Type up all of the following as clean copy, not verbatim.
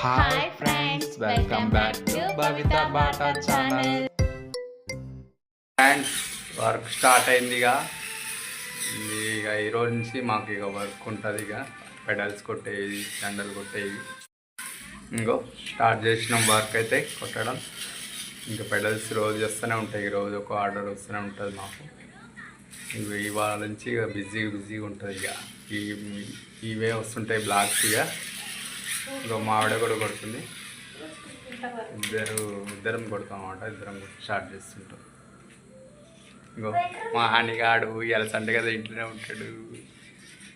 Hi friends, welcome back to Bhavitha Bata channel. Friends, work start అయింది. ఇక ఈరోజు నుంచి మాకు ఇక వర్క్ ఉంటుంది. ఇక పెడల్స్ కొట్టేవి, దండలు కొట్టేవి. ఇంకో స్టార్ట్ చేసినాం వర్క్ అయితే కొట్టడం. ఇంకా పెడల్స్ రోజు వస్తూనే ఉంటాయి. రోజు ఒక ఆర్డర్ వస్తూనే ఉంటుంది మాకు. ఇవాళ నుంచి ఇక బిజీగా ఉంటుంది. ఇక ఇవే వస్తుంటాయి బ్లాక్స్. ఇక మా ఆవిడ కూడా కొడుతుంది. ఇద్దరం కొడతాం అన్నమాట. ఇద్దరం స్టార్ట్ చేస్తుంటాం. ఇంకో మా హానిగాడు ఇలా సండే కదా ఇంట్లోనే ఉంటాడు.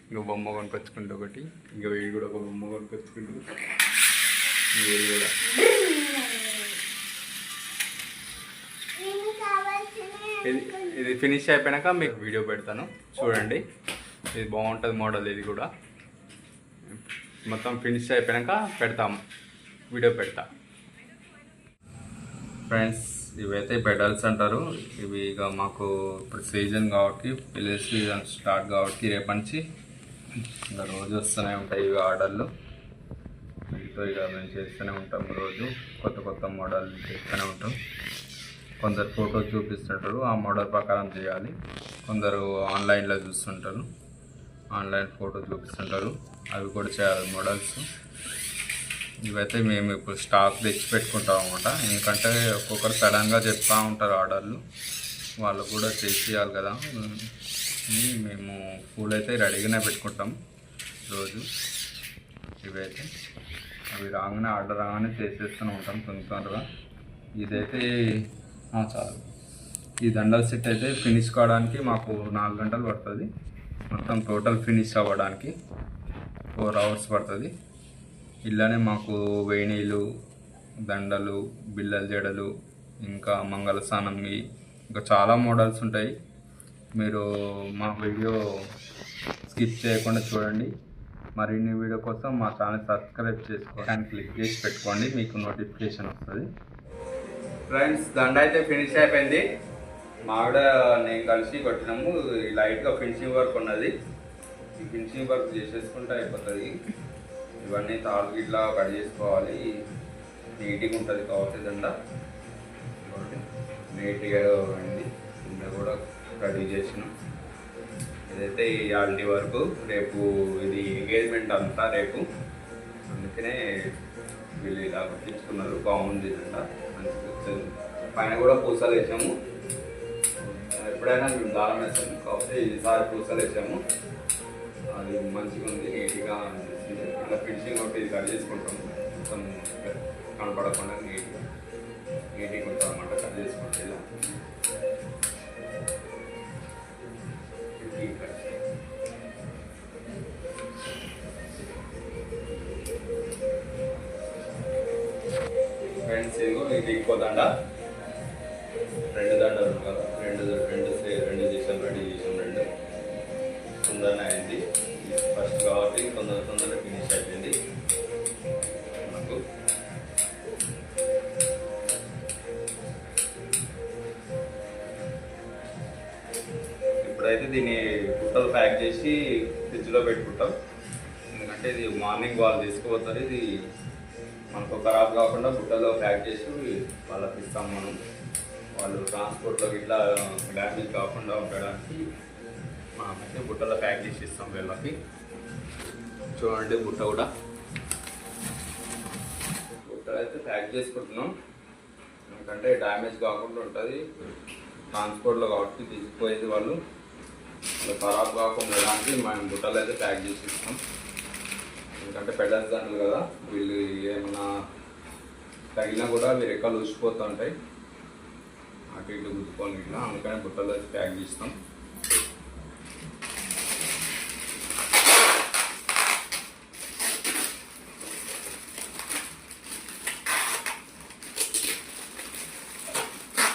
ఇంకో బొమ్మ కొనుక్కొచ్చుకుంటూ ఒకటి, ఇంకో వీడు కూడా ఒక బొమ్మ కొనుక్కొచ్చుకుంటూ వీడు కూడా. ఇది ఫినిష్ అయిపోయాక మీకు వీడియో పెడతాను, చూడండి. ఇది బాగుంటుంది మోడల్. ఇది కూడా మొత్తం ఫినిష్ అయిపోయాక పెడతాము, వీడియో పెడతా. ఫ్రెండ్స్, ఇవైతే పెడల్స్ అంటారు. ఇవి ఇక మాకు ఇప్పుడు సీజన్ కాబట్టి, పిల్లల సీజన్ స్టార్ట్ కాబట్టి రేపటి నుంచి ఇంకా రోజు వస్తూనే ఉంటాయి ఇవి ఆర్డర్లు. వీటితో ఇక మేము చేస్తూనే ఉంటాం. రోజు కొత్త మోడల్ చేస్తూనే ఉంటాం. కొందరు ఫోటో చూపిస్తుంటారు, ఆ మోడల్ ప్రకారం చేయాలి. కొందరు ఆన్లైన్లో చూస్తుంటారు, ఆన్లైన్ ఫోటో చూపిస్తుంటారు, అవి కూడా చేయాలి మోడల్స్. ఇవైతే మేము ఇప్పుడు స్టాక్ తెచ్చి పెట్టుకుంటాం అన్నమాట. ఎందుకంటే ఒక్కొక్కరు సడన్గా చెప్తూ ఉంటారు ఆర్డర్లు, వాళ్ళు కూడా చేసేయాలి కదా. మేము పూలు అయితే రెడీగానే పెట్టుకుంటాం రోజు. ఇవైతే అవి రాగానే ఆర్డర్ రాగానే చేసేస్తూనే ఉంటాం తొందరగా. ఇదైతే చాలు. ఈ దండల సెట్ అయితే ఫినిష్ కావడానికి మాకు 4 గంటలు పడుతుంది. మొత్తం టోటల్ ఫినిష్ అవ్వడానికి 4 అవర్స్ పడుతుంది. ఇలానే మాకు వేణీలు, దండలు, బిల్లల జడలు, ఇంకా మంగళ స్నానంవి, ఇంకా చాలా మోడల్స్ ఉంటాయి. మీరు మా వీడియో స్కిప్ చేయకుండా చూడండి. మరిన్ని వీడియో కోసం మా ఛానల్ సబ్స్క్రైబ్ చేసుకోండి, క్లిక్ చేసి పెట్టుకోండి, మీకు నోటిఫికేషన్ వస్తుంది. ఫ్రెండ్స్, దండ అయితే ఫినిష్ అయిపోయింది. మా ఆవిడ నేను కలిసి కొట్టినాము. లైట్గా ఫినిషింగ్ వర్క్ ఉన్నది. ఈ ఫినిషింగ్ వర్క్ చేసేసుకుంటే అయిపోతుంది. ఇవన్నీ తాళ్ళు ఇట్లా కట్ చేసుకోవాలి. నీట్గా ఉంటుంది కాబట్టి దండ నీట్గా అయింది. కింద కూడా రెడీ చేసినాం. ఇదైతే ఈ ఆల్టీ వరకు. రేపు ఇది ఎంగేజ్మెంట్ అంతా రేపు, అందుకనే వీళ్ళు ఇలా పట్టించుకున్నారు. బాగుంది దండ, మంచిగా వచ్చింది. పైన కూడా పూసలు వేసాము. ఎప్పుడైనా మేము దారం వేసాము, కాకపోతే ఈసారి పూసలు వేసాము. అది మంచిగా ఉంది, నీట్గా అనిపిస్తుంది. ఇట్లా ఫినిషింగ్ ఒకటి ఇది కట్ చేసుకుంటాము. మొత్తం కనపడకుండా నీట్గా ఉంటాం అన్నమాట. కట్ చేసుకుంటే ఇలా ఫ్రెండ్స్, ఇది ఇంకో దండ. 2 దండలు కదా, రెండు చేసాం, రెడీ చేసాం. 2 తొందరనే అయింది. ఫస్ట్ కాబట్టి తొందరగా ఫినిష్ అయిపోయింది మనకు. ఇప్పుడైతే దీన్ని బుట్టలు ప్యాక్ చేసి ఫ్రిడ్జ్లో పెట్టుకుంటాం. ఎందుకంటే ఇది మార్నింగ్ వాళ్ళు తీసుకుపోతారు. ఇది మనకు ఖరాబ్ కాకుండా బుట్టలో ప్యాక్ చేసి వాళ్ళకి ఇస్తాం మనం. వాళ్ళు ట్రాన్స్పోర్ట్లో ఇట్లా డ్యామేజ్ కాకుండా ఉండడానికి మనమైతే బుట్టలో ప్యాక్ చేసి ఇస్తాం వీళ్ళకి. చూడండి, బుట్ట అయితే ప్యాక్ చేసుకుంటున్నాం. ఎందుకంటే డ్యామేజ్ కాకుండా ఉంటుంది. ట్రాన్స్పోర్ట్లో కాబట్టి తీసుకుపోయేది వాళ్ళు ఖరాబ్ కాకుండా ఉండడానికి మనం బుట్టలు అయితే ప్యాక్ చేసి ఇస్తాం. ఎందుకంటే పెడల్స్ దండలు కదా, వీళ్ళు ఏమన్నా తగిలినా కూడా అవి రెక్కలు ఊసిపోతూ ఉంటాయి, అటు ఇటు గుద్దుకొని ఇట్లా. అందుకని బుట్టలు అయితే ప్యాక్ చేస్తాం.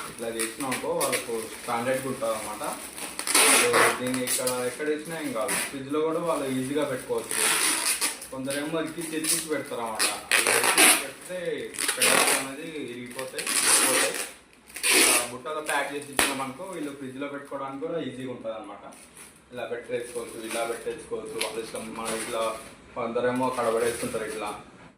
ఇట్లా చేసినాకో వాళ్ళకు స్టాండర్డ్గా ఉంటుంది అన్నమాట. దీన్ని ఎక్కడ వేసినా ఏం కాదు. ఫ్రిడ్జ్లో కూడా వాళ్ళు ఈజీగా పెట్టుకోవచ్చు. కొందరేమో తెచ్చి పెడతారు అన్నమాట. పెడితే పెడల్స్ అనేది ఇరిగిపోతాయి. బుట్టలో ప్యాక్ చేసి ఇచ్చినామనుకో వీళ్ళు ఫ్రిడ్జ్లో పెట్టుకోవడానికి కూడా ఈజీగా ఉంటుంది అన్నమాట. ఇలా పెట్టేసుకోవచ్చు, ఇలా పెట్టేసుకోవచ్చు. వాళ్ళ ఇష్టం. మన ఇట్లా కొందరేమో కడబడేసుకుంటారు ఇట్లా.